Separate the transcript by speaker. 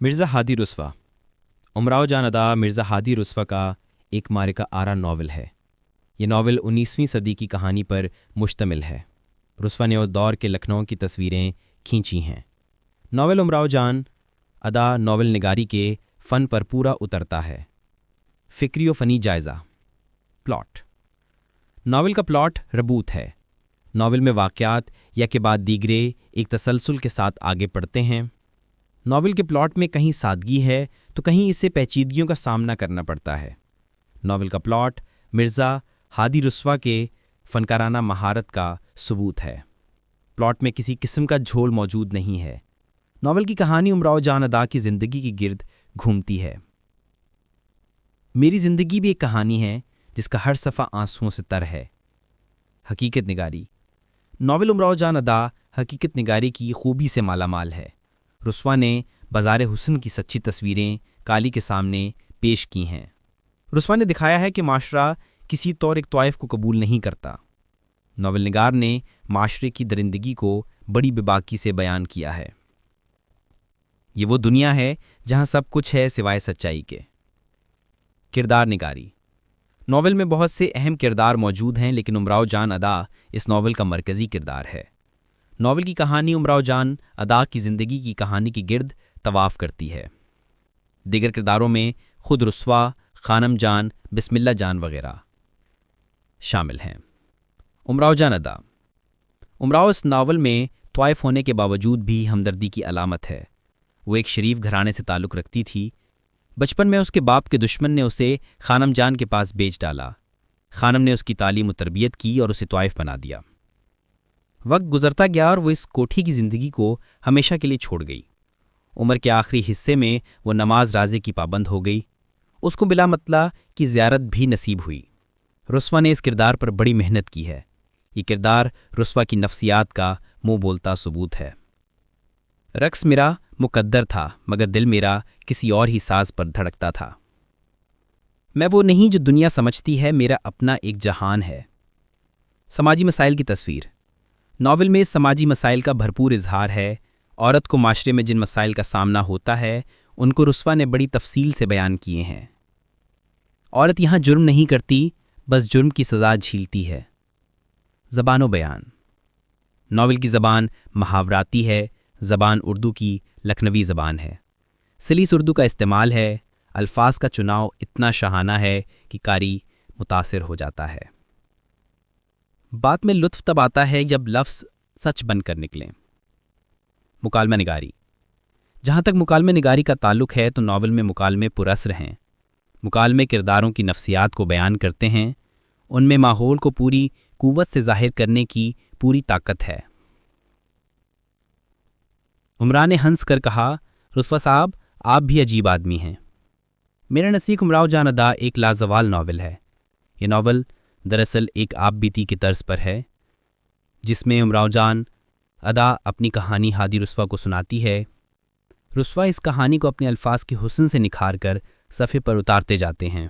Speaker 1: مرزا ہادی رسوا امراؤ جان ادا مرزا ہادی رسوا کا ایک معرکہ آرا ناول ہے۔ یہ ناول 19ویں صدی کی کہانی پر مشتمل ہے۔ رسوا نے اس دور کے لکھنؤ کی تصویریں کھینچی ہیں۔ ناول امراؤ جان ادا ناول نگاری کے فن پر پورا اترتا ہے۔ فکری و فنی جائزہ۔ پلاٹ۔ ناول کا پلاٹ ربوت ہے۔ ناول میں واقعات یک کے بعد دیگرے ایک تسلسل کے ساتھ آگے بڑھتے ہیں۔ ناول کے پلاٹ میں کہیں سادگی ہے تو کہیں اسے پیچیدگیوں کا سامنا کرنا پڑتا ہے۔ ناول کا پلاٹ مرزا ہادی رسوا کے فنکارانہ مہارت کا ثبوت ہے۔ پلاٹ میں کسی قسم کا جھول موجود نہیں ہے۔ ناول کی کہانی امراؤ جان ادا کی زندگی کے گرد گھومتی ہے۔ میری زندگی بھی ایک کہانی ہے جس کا ہر صفحہ آنسوؤں سے تر ہے۔ حقیقت نگاری۔ ناول امراؤ جان ادا حقیقت نگاری کی خوبی سے مالا مال ہے۔ رسوا نے بازار حسن کی سچی تصویریں کالی کے سامنے پیش کی ہیں۔ رسوا نے دکھایا ہے کہ معاشرہ کسی طور ایک طائف کو قبول نہیں کرتا۔ ناول نگار نے معاشرے کی درندگی کو بڑی بے باکی سے بیان کیا ہے۔ یہ وہ دنیا ہے جہاں سب کچھ ہے سوائے سچائی کے۔ کردار نگاری۔ ناول میں بہت سے اہم کردار موجود ہیں لیکن امراؤ جان ادا اس ناول کا مرکزی کردار ہے۔ ناول کی کہانی امراؤ جان ادا کی زندگی کی کہانی کے گرد طواف کرتی ہے۔ دیگر کرداروں میں خود رسوا، خانم جان، بسم اللہ جان وغیرہ شامل ہیں۔ امراؤ جان ادا۔ امراؤ اس ناول میں طائف ہونے کے باوجود بھی ہمدردی کی علامت ہے۔ وہ ایک شریف گھرانے سے تعلق رکھتی تھی۔ بچپن میں اس کے باپ کے دشمن نے اسے خانم جان کے پاس بیچ ڈالا۔ خانم نے اس کی تعلیم و تربیت کی اور اسے طائف بنا دیا۔ وقت گزرتا گیا اور وہ اس کوٹھی کی زندگی کو ہمیشہ کے لیے چھوڑ گئی۔ عمر کے آخری حصے میں وہ نماز رازے کی پابند ہو گئی۔ اس کو بلا مطلع کی زیارت بھی نصیب ہوئی۔ رسوا نے اس کردار پر بڑی محنت کی ہے۔ یہ کردار رسوا کی نفسیات کا منہ بولتا ثبوت ہے۔ رقص میرا مقدر تھا مگر دل میرا کسی اور ہی ساز پر دھڑکتا تھا۔ میں وہ نہیں جو دنیا سمجھتی ہے، میرا اپنا ایک جہان ہے۔ سماجی مسائل کی تصویر۔ ناول میں سماجی مسائل کا بھرپور اظہار ہے۔ عورت کو معاشرے میں جن مسائل کا سامنا ہوتا ہے ان کو رسوا نے بڑی تفصیل سے بیان کیے ہیں۔ عورت یہاں جرم نہیں کرتی، بس جرم کی سزا جھیلتی ہے۔ زبان و بیان۔ ناول کی زبان محاوراتی ہے۔ زبان اردو کی لکھنوی زبان ہے۔ سلیس اردو کا استعمال ہے۔ الفاظ کا چناؤ اتنا شاہانہ ہے کہ قاری متاثر ہو جاتا ہے۔ بات میں لطف تب آتا ہے جب لفظ سچ بن کر نکلیں۔ مکالمہ نگاری۔ جہاں تک مکالمہ نگاری کا تعلق ہے تو ناول میں مکالمے پراثر ہیں۔ مکالمے کرداروں کی نفسیات کو بیان کرتے ہیں۔ ان میں ماحول کو پوری قوت سے ظاہر کرنے کی پوری طاقت ہے۔ عمران نے ہنس کر کہا، رسوا صاحب آپ بھی عجیب آدمی ہیں۔ میرا نزدیک امراؤ جان ادا ایک لازوال ناول ہے۔ یہ ناول دراصل ایک آپ بیتی کی طرز پر ہے جس میں امراؤ جان ادا اپنی کہانی ہادی رسوا کو سناتی ہے۔ رسوا اس کہانی کو اپنے الفاظ کے حسن سے نکھار کر صفحے پر اتارتے جاتے ہیں۔